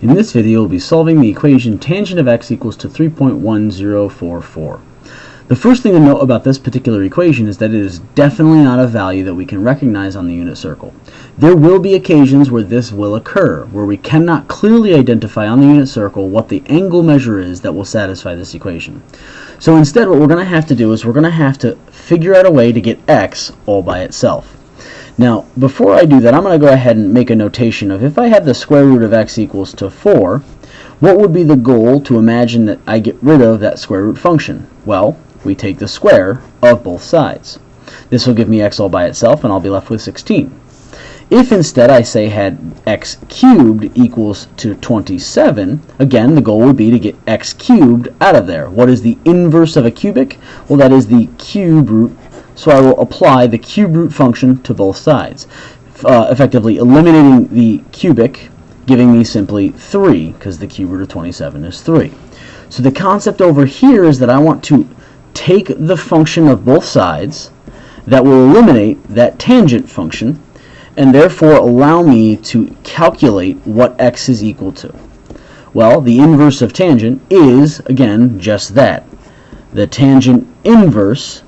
In this video, we'll be solving the equation tangent of x equals to 3.1044. The first thing to note about this particular equation is that it is definitely not a value that we can recognize on the unit circle. There will be occasions where this will occur, where we cannot clearly identify on the unit circle what the angle measure is that will satisfy this equation. So instead, what we're going to have to do is we're going to have to figure out a way to get x all by itself. Now, before I do that, I'm going to go ahead and make a notation of if I had the square root of x equals to 4, what would be the goal to imagine that I get rid of that square root function? Well, we take the square of both sides. This will give me x all by itself, and I'll be left with 16. If instead I say had x cubed equals to 27, again, the goal would be to get x cubed out of there. What is the inverse of a cubic? Well, that is the cube root. So I will apply the cube root function to both sides, effectively eliminating the cubic, giving me simply 3, because the cube root of 27 is 3. So the concept over here is that I want to take the function of both sides that will eliminate that tangent function, and therefore allow me to calculate what x is equal to. Well, the inverse of tangent is, again, just that. The tangent inverse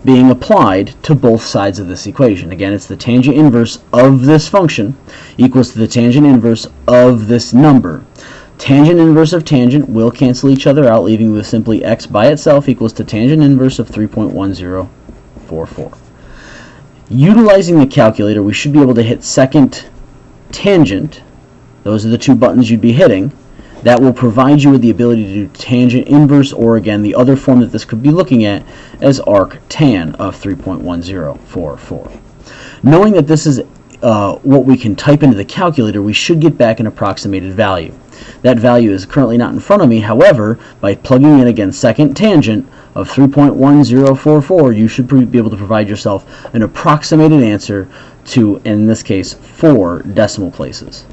being applied to both sides of this equation. Again, it's the tangent inverse of this function equals to the tangent inverse of this number. Tangent inverse of tangent will cancel each other out, leaving with simply x by itself equals to tangent inverse of 3.1044. Utilizing the calculator, we should be able to hit second tangent. Those are the two buttons you'd be hitting. That will provide you with the ability to do tangent inverse, or again, the other form that this could be looking at as arctan of 3.1044. Knowing that this is what we can type into the calculator, we should get back an approximated value. That value is currently not in front of me. However, by plugging in again second tangent of 3.1044, you should be able to provide yourself an approximated answer to, in this case, 4 decimal places.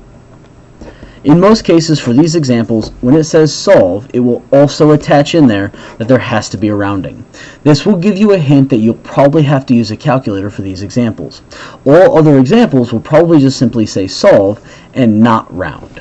In most cases for these examples, when it says solve, it will also attach in there that there has to be a rounding. This will give you a hint that you'll probably have to use a calculator for these examples. All other examples will probably just simply say solve and not round.